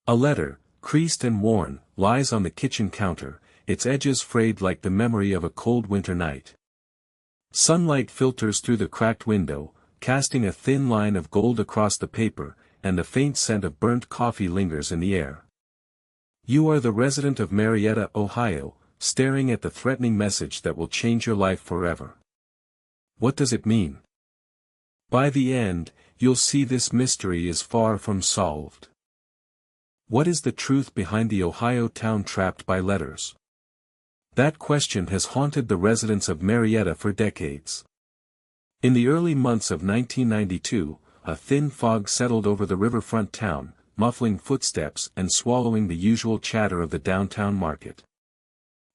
A letter, creased and worn, lies on the kitchen counter, its edges frayed like the memory of a cold winter night. Sunlight filters through the cracked window, casting a thin line of gold across the paper, and the faint scent of burnt coffee lingers in the air. You are the resident of Marietta, Ohio, staring at the threatening message that will change your life forever. What does it mean? By the end, you'll see this mystery is far from solved. What is the truth behind the Ohio town trapped by letters? That question has haunted the residents of Marietta for decades. In the early months of 1992, a thin fog settled over the riverfront town, muffling footsteps and swallowing the usual chatter of the downtown market.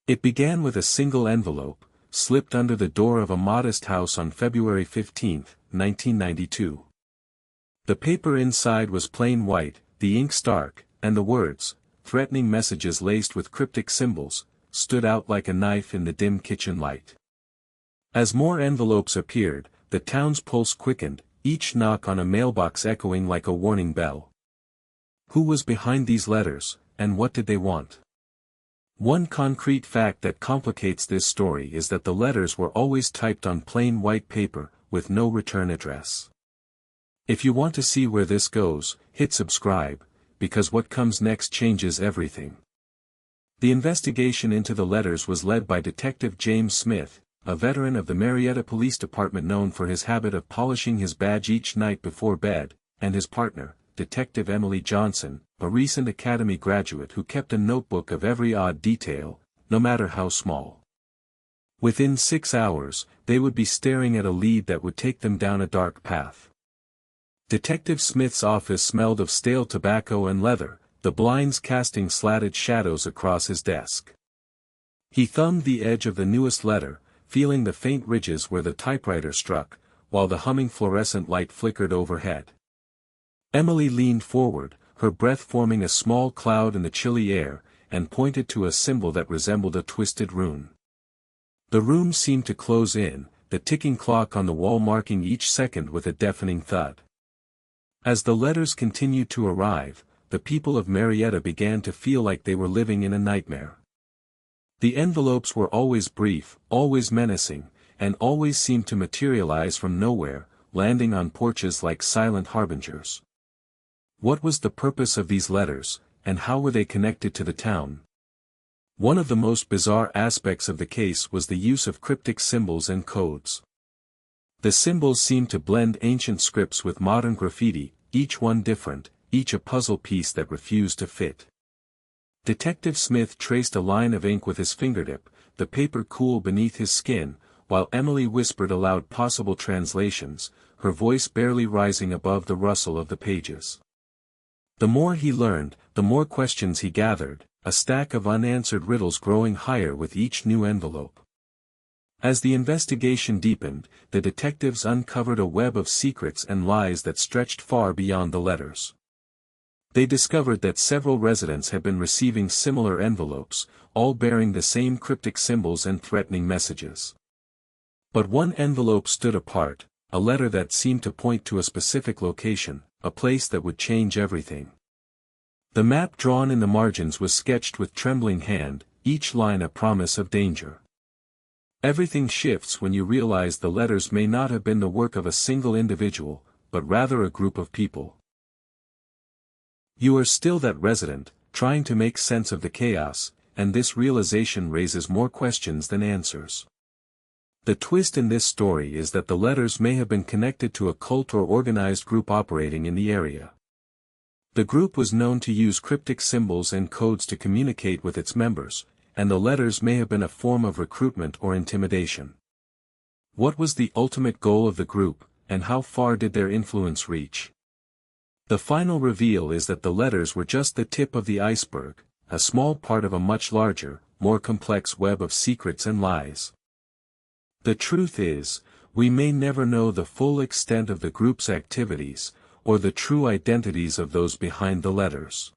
It began with a single envelope, slipped under the door of a modest house on February 15, 1992. The paper inside was plain white, the ink stark, and the words, threatening messages laced with cryptic symbols, stood out like a knife in the dim kitchen light. As more envelopes appeared, the town's pulse quickened, each knock on a mailbox echoing like a warning bell. Who was behind these letters, and what did they want? One concrete fact that complicates this story is that the letters were always typed on plain white paper, with no return address. If you want to see where this goes, hit subscribe, because what comes next changes everything. The investigation into the letters was led by Detective James Smith, a veteran of the Marietta Police Department known for his habit of polishing his badge each night before bed, and his partner, Detective Emily Johnson, a recent academy graduate who kept a notebook of every odd detail, no matter how small. Within 6 hours, they would be staring at a lead that would take them down a dark path. Detective Smith's office smelled of stale tobacco and leather, the blinds casting slatted shadows across his desk. He thumbed the edge of the newest letter, feeling the faint ridges where the typewriter struck, while the humming fluorescent light flickered overhead. Emily leaned forward, her breath forming a small cloud in the chilly air, and pointed to a symbol that resembled a twisted rune. The room seemed to close in, the ticking clock on the wall marking each second with a deafening thud. As the letters continued to arrive, the people of Marietta began to feel like they were living in a nightmare. The envelopes were always brief, always menacing, and always seemed to materialize from nowhere, landing on porches like silent harbingers. What was the purpose of these letters, and how were they connected to the town? One of the most bizarre aspects of the case was the use of cryptic symbols and codes. The symbols seemed to blend ancient scripts with modern graffiti, each one different, each a puzzle piece that refused to fit. Detective Smith traced a line of ink with his fingertip, the paper cool beneath his skin, while Emily whispered aloud possible translations, her voice barely rising above the rustle of the pages. The more he learned, the more questions he gathered, a stack of unanswered riddles growing higher with each new envelope. As the investigation deepened, the detectives uncovered a web of secrets and lies that stretched far beyond the letters. They discovered that several residents had been receiving similar envelopes, all bearing the same cryptic symbols and threatening messages. But one envelope stood apart, a letter that seemed to point to a specific location, a place that would change everything. The map drawn in the margins was sketched with trembling hand, each line a promise of danger. Everything shifts when you realize the letters may not have been the work of a single individual, but rather a group of people. You are still that resident, trying to make sense of the chaos, and this realization raises more questions than answers. The twist in this story is that the letters may have been connected to a cult or organized group operating in the area. The group was known to use cryptic symbols and codes to communicate with its members, and the letters may have been a form of recruitment or intimidation. What was the ultimate goal of the group, and how far did their influence reach? The final reveal is that the letters were just the tip of the iceberg, a small part of a much larger, more complex web of secrets and lies. The truth is, we may never know the full extent of the group's activities, or the true identities of those behind the letters.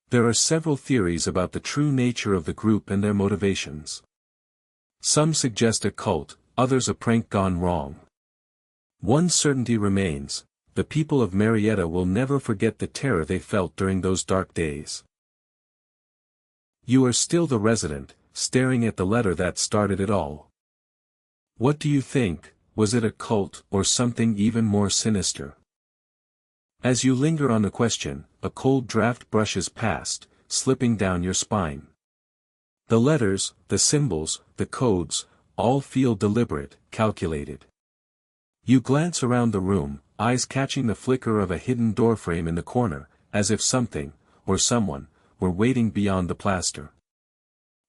There are several theories about the true nature of the group and their motivations. Some suggest a cult, others a prank gone wrong. One certainty remains: the people of Marietta will never forget the terror they felt during those dark days. You are still the resident, staring at the letter that started it all. What do you think? Was it a cult or something even more sinister? As you linger on the question, a cold draft brushes past, slipping down your spine. The letters, the symbols, the codes, all feel deliberate, calculated. You glance around the room, eyes catching the flicker of a hidden doorframe in the corner, as if something, or someone, were waiting beyond the plaster.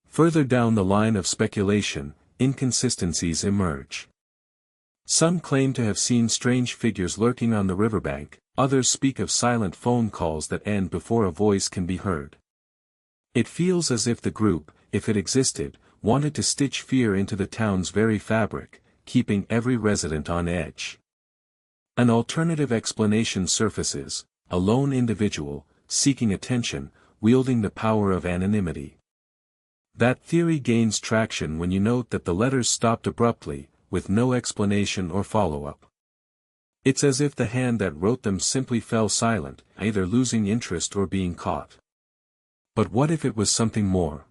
Further down the line of speculation, inconsistencies emerge. Some claim to have seen strange figures lurking on the riverbank, others speak of silent phone calls that end before a voice can be heard. It feels as if the group, if it existed, wanted to stitch fear into the town's very fabric, keeping every resident on edge. An alternative explanation surfaces, a lone individual, seeking attention, wielding the power of anonymity. That theory gains traction when you note that the letters stopped abruptly, with no explanation or follow-up. It's as if the hand that wrote them simply fell silent, either losing interest or being caught. But what if it was something more?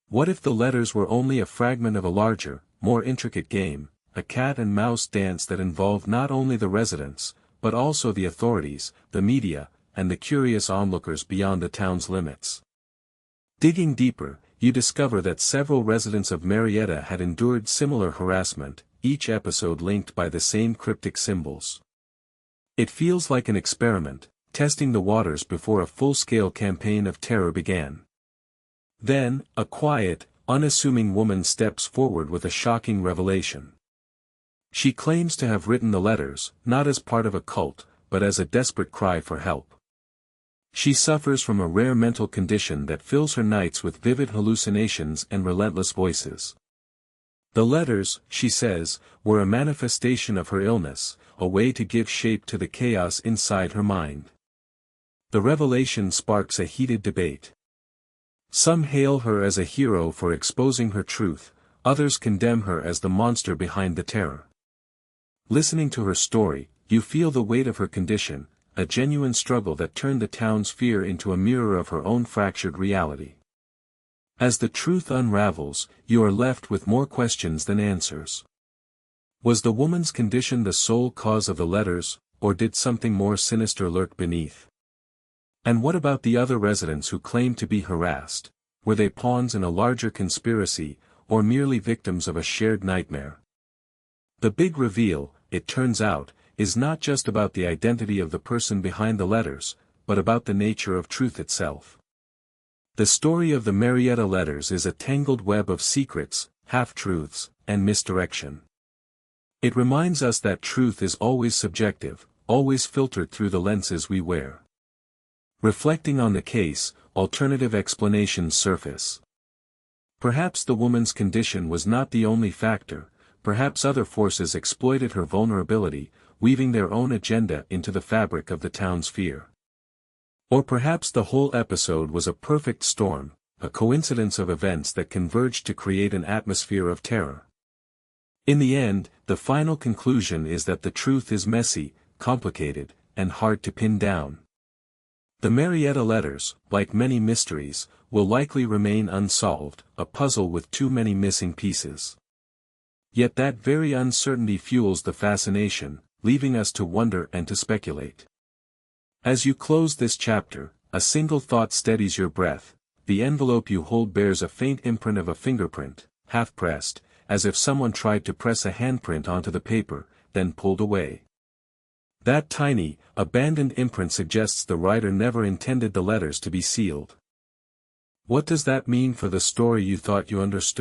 What if the letters were only a fragment of a larger, more intricate game, a cat-and-mouse dance that involved not only the residents, but also the authorities, the media, and the curious onlookers beyond the town's limits? Digging deeper, you discover that several residents of Marietta had endured similar harassment, each episode linked by the same cryptic symbols. It feels like an experiment, testing the waters before a full-scale campaign of terror began. Then, a quiet, unassuming woman steps forward with a shocking revelation. She claims to have written the letters, not as part of a cult, but as a desperate cry for help. She suffers from a rare mental condition that fills her nights with vivid hallucinations and relentless voices. The letters, she says, were a manifestation of her illness, a way to give shape to the chaos inside her mind. The revelation sparks a heated debate. Some hail her as a hero for exposing her truth, others condemn her as the monster behind the terror. Listening to her story, you feel the weight of her condition, a genuine struggle that turned the town's fear into a mirror of her own fractured reality. As the truth unravels, you are left with more questions than answers. Was the woman's condition the sole cause of the letters, or did something more sinister lurk beneath? And what about the other residents who claimed to be harassed? Were they pawns in a larger conspiracy, or merely victims of a shared nightmare? The big reveal, it turns out, is not just about the identity of the person behind the letters, but about the nature of truth itself. The story of the Marietta letters is a tangled web of secrets, half-truths, and misdirection. It reminds us that truth is always subjective, always filtered through the lenses we wear. Reflecting on the case, alternative explanations surface. Perhaps the woman's condition was not the only factor, perhaps other forces exploited her vulnerability, weaving their own agenda into the fabric of the town's fear. Or perhaps the whole episode was a perfect storm, a coincidence of events that converged to create an atmosphere of terror. In the end, the final conclusion is that the truth is messy, complicated, and hard to pin down. The Marietta letters, like many mysteries, will likely remain unsolved, a puzzle with too many missing pieces. Yet that very uncertainty fuels the fascination, leaving us to wonder and to speculate. As you close this chapter, a single thought steadies your breath: the envelope you hold bears a faint imprint of a fingerprint, half-pressed, as if someone tried to press a handprint onto the paper, then pulled away. That tiny, abandoned imprint suggests the writer never intended the letters to be sealed. What does that mean for the story you thought you understood?